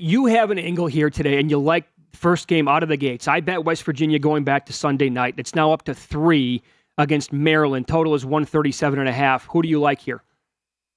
You have an angle here today, and you like first game out of the gates. I bet West Virginia going back to Sunday night. It's now up to 3 against Maryland. Total is 137.5. Who do you like here?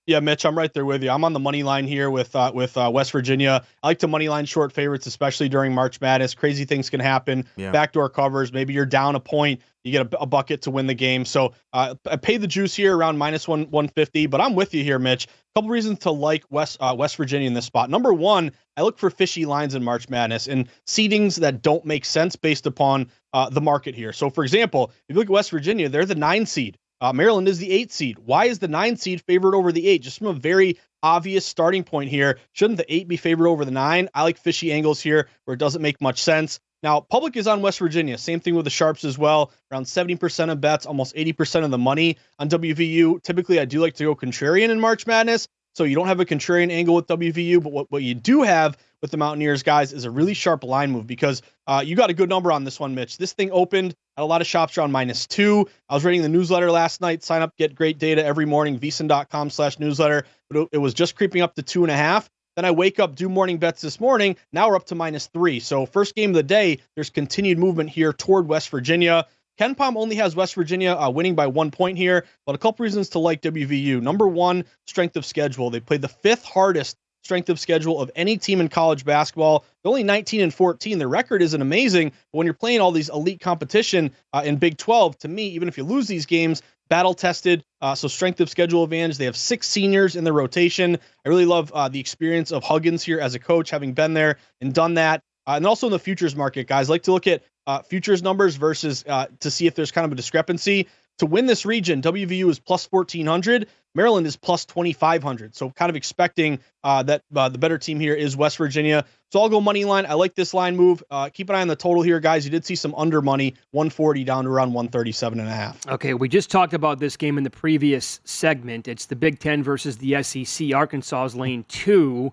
Yeah, Mitch, I'm right there with you. I'm on the money line here with West Virginia. I like to money line short favorites, especially during March Madness. Crazy things can happen. Yeah. Backdoor covers. Maybe you're down a point. You get a bucket to win the game. So I pay the juice here around minus 150. But I'm with you here, Mitch. A couple reasons to like West Virginia in this spot. Number one, I look for fishy lines in March Madness and seedings that don't make sense based upon the market here. So, for example, if you look at West Virginia, they're the 9 seed. Maryland is the 8 seed. Why is the 9 seed favored over the 8? Just from a very obvious starting point here. Shouldn't the 8 be favored over the 9? I like fishy angles here where it doesn't make much sense. Now, public is on West Virginia. Same thing with the Sharps as well. Around 70% of bets, almost 80% of the money on WVU. Typically, I do like to go contrarian in March Madness. So you don't have a contrarian angle with WVU, but what you do have with the Mountaineers, guys, is a really sharp line move because you got a good number on this one, Mitch. This thing opened at a lot of shops around -2. I was reading the newsletter last night. Sign up, get great data every morning, VSiN.com/newsletter. But it was just creeping up to 2.5. Then I wake up, do morning bets this morning. Now we're up to -3. So first game of the day, there's continued movement here toward West Virginia. KenPom only has West Virginia winning by 1 point here, but a couple reasons to like WVU. Number one, strength of schedule. They played the 5th hardest strength of schedule of any team in college basketball. They're only 19-14. Their record isn't amazing, but when you're playing all these elite competition in Big 12, to me, even if you lose these games, battle tested, so strength of schedule advantage. They have 6 seniors in their rotation. I really love the experience of Huggins here as a coach, having been there and done that. And also in the futures market, guys, I like to look at futures numbers versus to see if there's kind of a discrepancy. To win this region, WVU is plus 1,400. Maryland is plus 2,500. So kind of expecting that the better team here is West Virginia. So I'll go money line. I like this line move. Keep an eye on the total here, guys. You did see some under money, 140 down to around 137.5. Okay, we just talked about this game in the previous segment. It's the Big Ten versus the SEC. Arkansas is lane 2.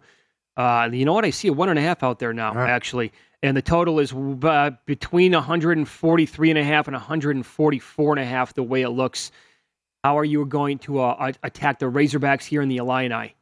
You know what? I see a 1.5 out there now, actually. And the total is between 143.5 and 144.5 the way it looks. How are you going to attack the Razorbacks here in the Illini?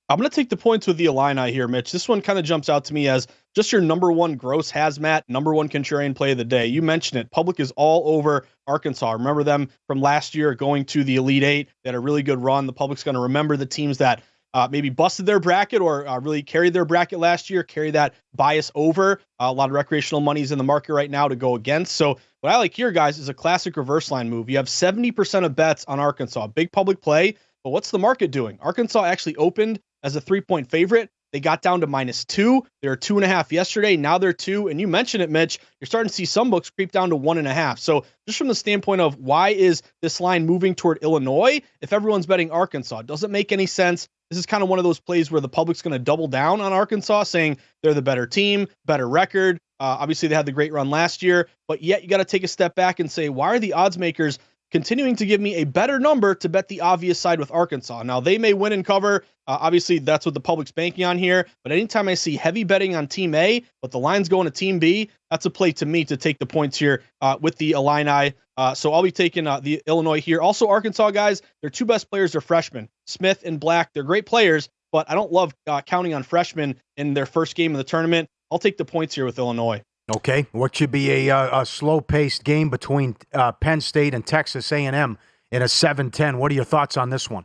I'm going to take the points with the Illini here, Mitch. This one kind of jumps out to me as just your number one gross hazmat, number one contrarian play of the day. You mentioned it. Public is all over Arkansas. Remember them from last year going to the Elite Eight. They had a really good run. The public's going to remember the teams that maybe busted their bracket or really carried their bracket last year, carry that bias over. A lot of recreational money's in the market right now to go against. So what I like here, guys, is a classic reverse line move. You have 70% of bets on Arkansas. Big public play, but what's the market doing? Arkansas actually opened as a 3-point favorite. They got down to -2. They were 2.5 yesterday. Now they're 2. And you mentioned it, Mitch. You're starting to see some books creep down to 1.5. So just from the standpoint of why is this line moving toward Illinois if everyone's betting Arkansas? It doesn't make any sense. This is kind of one of those plays where the public's going to double down on Arkansas, saying they're the better team, better record. Obviously, they had the great run last year, but yet you got to take a step back and say, why are the odds makers continuing to give me a better number to bet the obvious side with Arkansas? Now, they may win and cover. Obviously, that's what the public's banking on here. But anytime I see heavy betting on Team A, but the line's going to Team B, that's a play to me to take the points here with the Illini. So I'll be taking the Illinois here. Also, Arkansas, guys, their 2 best players are freshmen, Smith and Black. They're great players, but I don't love counting on freshmen in their first game of the tournament. I'll take the points here with Illinois. Okay, what should be a slow-paced game between Penn State and Texas A&M in a 7-10? What are your thoughts on this one?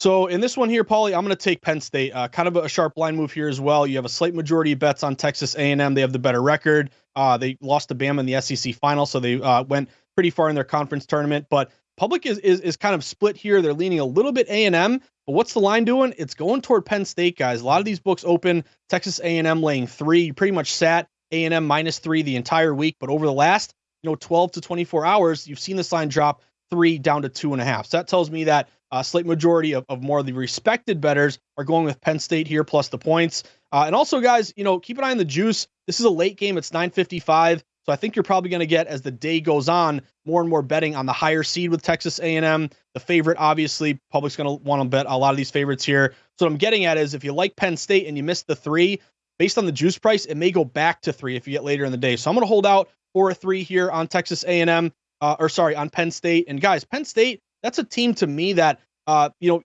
So in this one here, Pauly, I'm going to take Penn State. Kind of a sharp line move here as well. You have a slight majority of bets on Texas A&M. They have the better record. They lost to Bama in the SEC final, so they went pretty far in their conference tournament. But public is kind of split here. They're leaning a little bit A&M. But what's the line doing? It's going toward Penn State, guys. A lot of these books open Texas A&M laying 3. You pretty much sat A&M -3 the entire week, but over the last 12 to 24 hours, you've seen this line drop 3 down to 2.5. So that tells me that a slight majority of more of the respected bettors are going with Penn State here plus the points. And also, guys, keep an eye on the juice. This is a late game. It's 9:55. So I think you're probably going to get, as the day goes on, more and more betting on the higher seed with Texas A&M. The favorite, obviously, public's going to want to bet a lot of these favorites here. So what I'm getting at is if you like Penn State and you missed the 3, based on the juice price, it may go back to 3 if you get later in the day. So I'm going to hold out for a 3 here on Texas A&M, on Penn State. And guys, Penn State, that's a team to me that,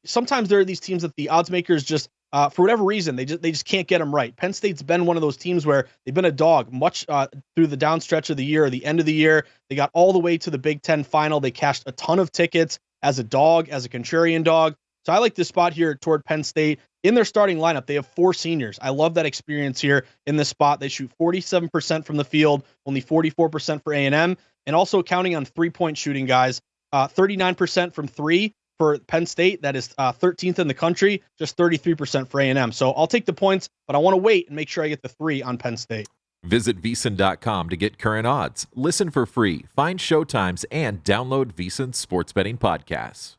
sometimes there are these teams that the odds makers just for whatever reason, they just can't get them right. Penn State's been one of those teams where they've been a dog much through the down stretch of the year or the end of the year. They got all the way to the Big Ten final. They cashed a ton of tickets as a dog, as a contrarian dog. So I like this spot here toward Penn State. In their starting lineup, they have 4 seniors. I love that experience here in this spot. They shoot 47% from the field, only 44% for A&M, and also counting on 3-point shooting, guys. 39% from 3 for Penn State. That is 13th in the country, just 33% for A&M. So I'll take the points, but I want to wait and make sure I get the 3 on Penn State. Visit VSiN.com to get current odds, listen for free, find showtimes, and download VSiN sports betting podcasts.